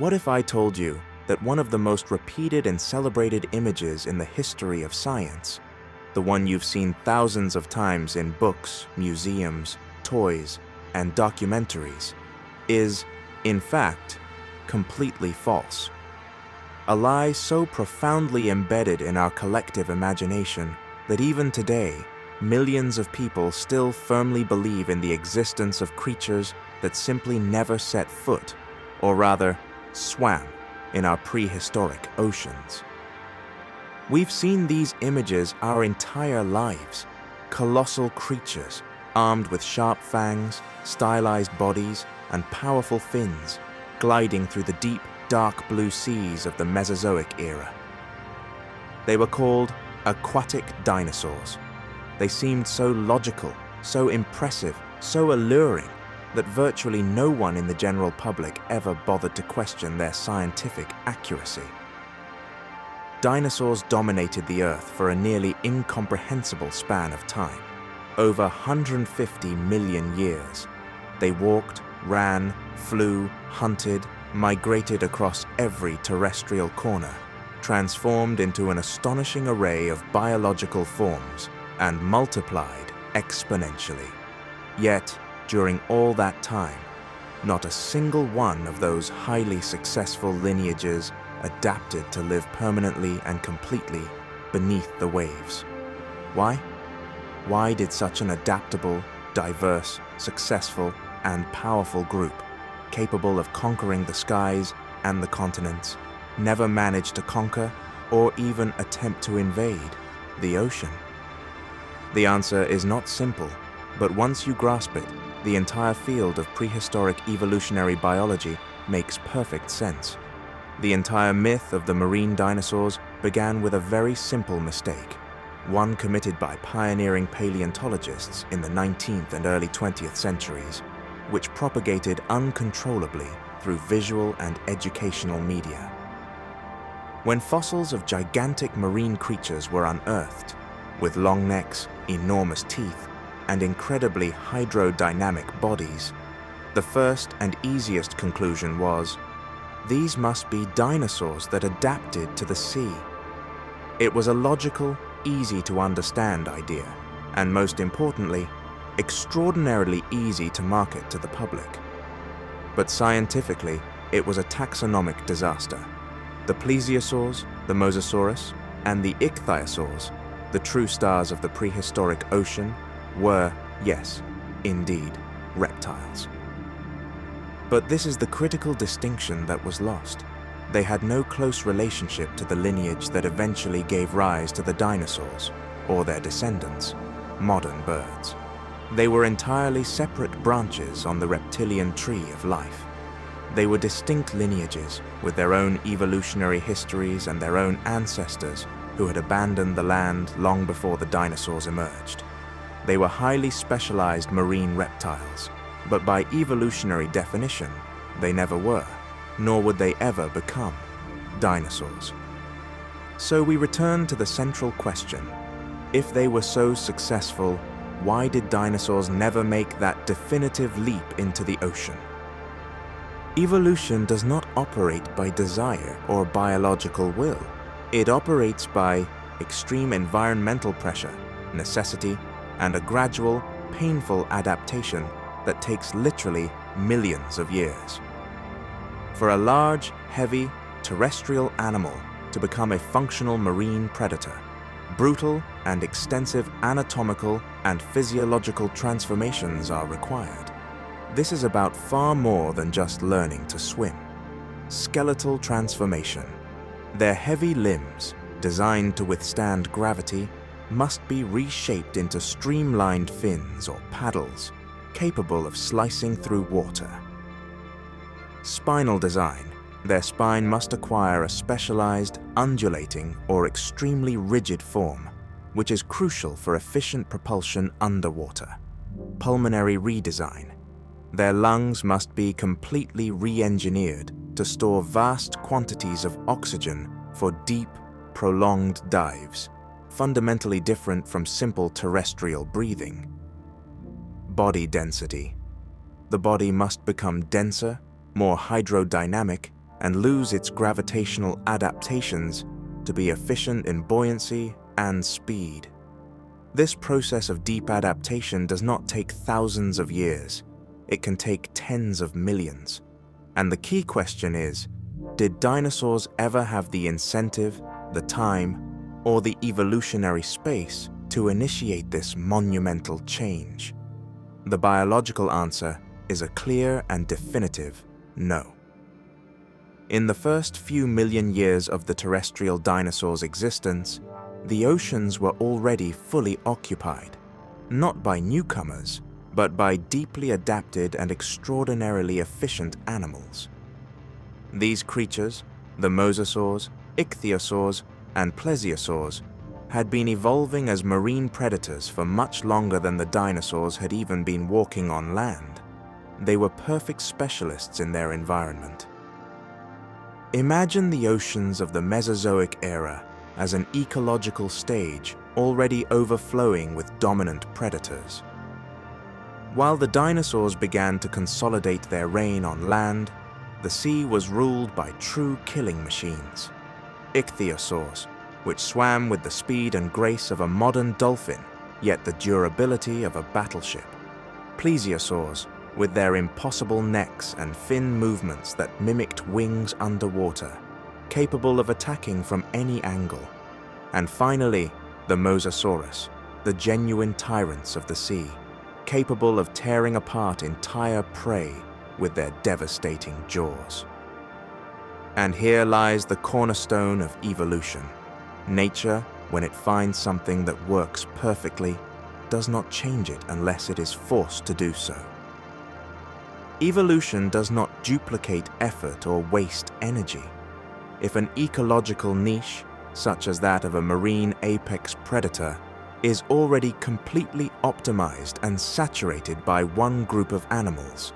What if I told you that one of the most repeated and celebrated images in the history of science, the one you've seen thousands of times in books, museums, toys, and documentaries, is, in fact, completely false? A lie so profoundly embedded in our collective imagination that even today, millions of people still firmly believe in the existence of creatures that simply never set foot, or rather, swam, in our prehistoric oceans. We've seen these images our entire lives: colossal creatures, armed with sharp fangs, stylized bodies, and powerful fins, gliding through the deep, dark blue seas of the Mesozoic era. They were called aquatic dinosaurs. They seemed so logical, so impressive, so alluring, that virtually no one in the general public ever bothered to question their scientific accuracy. Dinosaurs dominated the Earth for a nearly incomprehensible span of time, over 150 million years. They walked, ran, flew, hunted, migrated across every terrestrial corner, transformed into an astonishing array of biological forms, and multiplied exponentially. Yet, during all that time, not a single one of those highly successful lineages adapted to live permanently and completely beneath the waves. Why? Why did such an adaptable, diverse, successful, and powerful group, capable of conquering the skies and the continents, never manage to conquer or even attempt to invade the ocean? The answer is not simple, but once you grasp it, the entire field of prehistoric evolutionary biology makes perfect sense. The entire myth of the marine dinosaurs began with a very simple mistake, one committed by pioneering paleontologists in the 19th and early 20th centuries, which propagated uncontrollably through visual and educational media. When fossils of gigantic marine creatures were unearthed, with long necks, enormous teeth, and incredibly hydrodynamic bodies, the first and easiest conclusion was, these must be dinosaurs that adapted to the sea. It was a logical, easy to understand idea, and most importantly, extraordinarily easy to market to the public. But scientifically, it was a taxonomic disaster. The plesiosaurs, the mosasaurus, and the ichthyosaurs, the true stars of the prehistoric ocean, were, yes, indeed, reptiles. But this is the critical distinction that was lost. They had no close relationship to the lineage that eventually gave rise to the dinosaurs, or their descendants, modern birds. They were entirely separate branches on the reptilian tree of life. They were distinct lineages with their own evolutionary histories and their own ancestors who had abandoned the land long before the dinosaurs emerged. They were highly specialized marine reptiles, but by evolutionary definition, they never were, nor would they ever become, dinosaurs. So we return to the central question: if they were so successful, why did dinosaurs never make that definitive leap into the ocean? Evolution does not operate by desire or biological will. It operates by extreme environmental pressure, necessity, and a gradual, painful adaptation that takes literally millions of years. For a large, heavy, terrestrial animal to become a functional marine predator, brutal and extensive anatomical and physiological transformations are required. This is about far more than just learning to swim. Skeletal transformation. Their heavy limbs, designed to withstand gravity, must be reshaped into streamlined fins or paddles, capable of slicing through water. Spinal design. Their spine must acquire a specialized, undulating, or extremely rigid form, which is crucial for efficient propulsion underwater. Pulmonary redesign. Their lungs must be completely re-engineered to store vast quantities of oxygen for deep, prolonged dives, fundamentally different from simple terrestrial breathing. Body density. The body must become denser, more hydrodynamic, and lose its gravitational adaptations to be efficient in buoyancy and speed. This process of deep adaptation does not take thousands of years. It can take tens of millions. And the key question is, did dinosaurs ever have the incentive, the time, or the evolutionary space to initiate this monumental change? The biological answer is a clear and definitive no. In the first few million years of the terrestrial dinosaurs' existence, the oceans were already fully occupied, not by newcomers, but by deeply adapted and extraordinarily efficient animals. These creatures, the mosasaurs, ichthyosaurs, and plesiosaurs, had been evolving as marine predators for much longer than the dinosaurs had even been walking on land. They were perfect specialists in their environment. Imagine the oceans of the Mesozoic era as an ecological stage already overflowing with dominant predators. While the dinosaurs began to consolidate their reign on land, the sea was ruled by true killing machines. Ichthyosaurs, which swam with the speed and grace of a modern dolphin, yet the durability of a battleship. Plesiosaurs, with their impossible necks and fin movements that mimicked wings underwater, capable of attacking from any angle. And finally, the Mosasaurus, the genuine tyrants of the sea, capable of tearing apart entire prey with their devastating jaws. And here lies the cornerstone of evolution. Nature, when it finds something that works perfectly, does not change it unless it is forced to do so. Evolution does not duplicate effort or waste energy. If an ecological niche, such as that of a marine apex predator, is already completely optimized and saturated by one group of animals,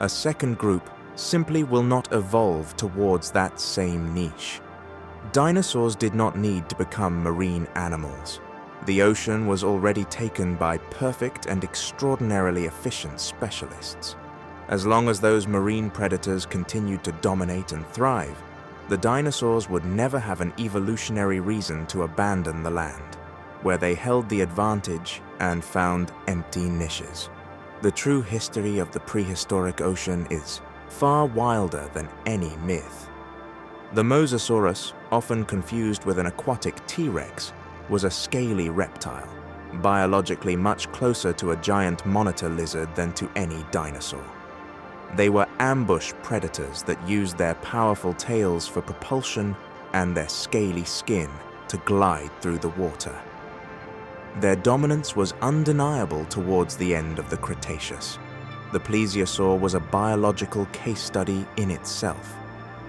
a second group simply will not evolve towards that same niche. Dinosaurs did not need to become marine animals. The ocean was already taken by perfect and extraordinarily efficient specialists. As long as those marine predators continued to dominate and thrive, the dinosaurs would never have an evolutionary reason to abandon the land, where they held the advantage and found empty niches. The true history of the prehistoric ocean is far wilder than any myth. The Mosasaurus, often confused with an aquatic T-Rex, was a scaly reptile, biologically much closer to a giant monitor lizard than to any dinosaur. They were ambush predators that used their powerful tails for propulsion and their scaly skin to glide through the water. Their dominance was undeniable towards the end of the Cretaceous. The plesiosaur was a biological case study in itself.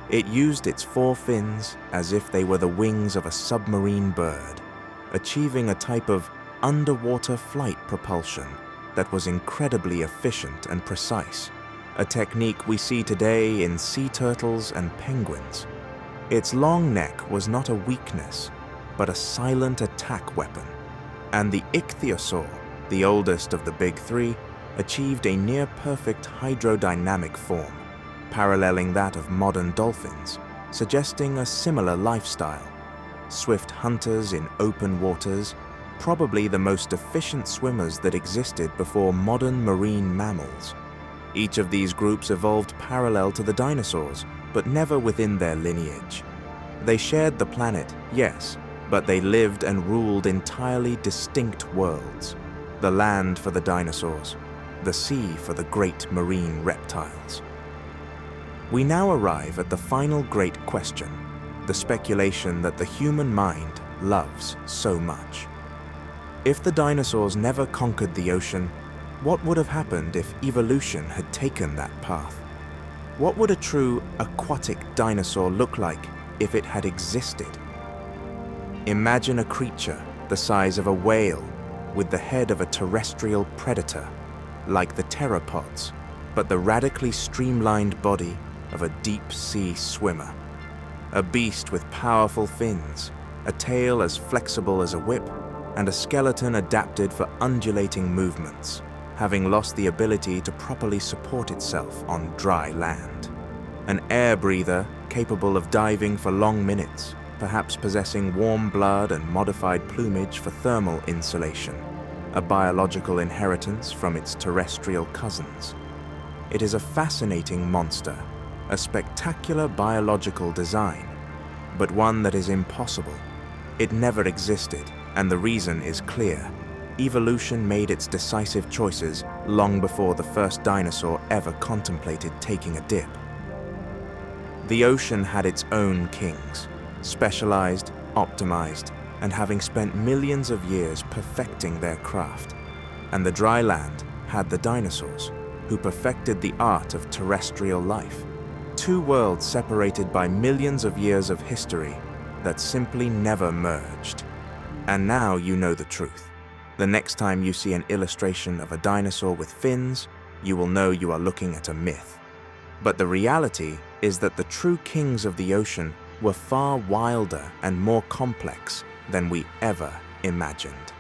It used its four fins as if they were the wings of a submarine bird, achieving a type of underwater flight propulsion that was incredibly efficient and precise, a technique we see today in sea turtles and penguins. Its long neck was not a weakness, but a silent attack weapon. And the ichthyosaur, the oldest of the big three, achieved a near-perfect hydrodynamic form, paralleling that of modern dolphins, suggesting a similar lifestyle. Swift hunters in open waters, probably the most efficient swimmers that existed before modern marine mammals. Each of these groups evolved parallel to the dinosaurs, but never within their lineage. They shared the planet, yes, but they lived and ruled entirely distinct worlds. The land for the dinosaurs, the sea for the great marine reptiles. We now arrive at the final great question, the speculation that the human mind loves so much. If the dinosaurs never conquered the ocean, what would have happened if evolution had taken that path? What would a true aquatic dinosaur look like if it had existed? Imagine a creature the size of a whale with the head of a terrestrial predator, like the pteropods, but the radically streamlined body of a deep-sea swimmer. A beast with powerful fins, a tail as flexible as a whip, and a skeleton adapted for undulating movements, having lost the ability to properly support itself on dry land. an air breather capable of diving for long minutes, perhaps possessing warm blood and modified plumage for thermal insulation, a biological inheritance from its terrestrial cousins. It is a fascinating monster, a spectacular biological design, but one that is impossible. It never existed, and the reason is clear. Evolution made its decisive choices long before the first dinosaur ever contemplated taking a dip. The ocean had its own kings, specialized, optimized, and having spent millions of years perfecting their craft. And the dry land had the dinosaurs, who perfected the art of terrestrial life. Two worlds separated by millions of years of history that simply never merged. And now you know the truth. The next time you see an illustration of a dinosaur with fins, you will know you are looking at a myth. But the reality is that the true kings of the ocean were far wilder and more complex than we ever imagined.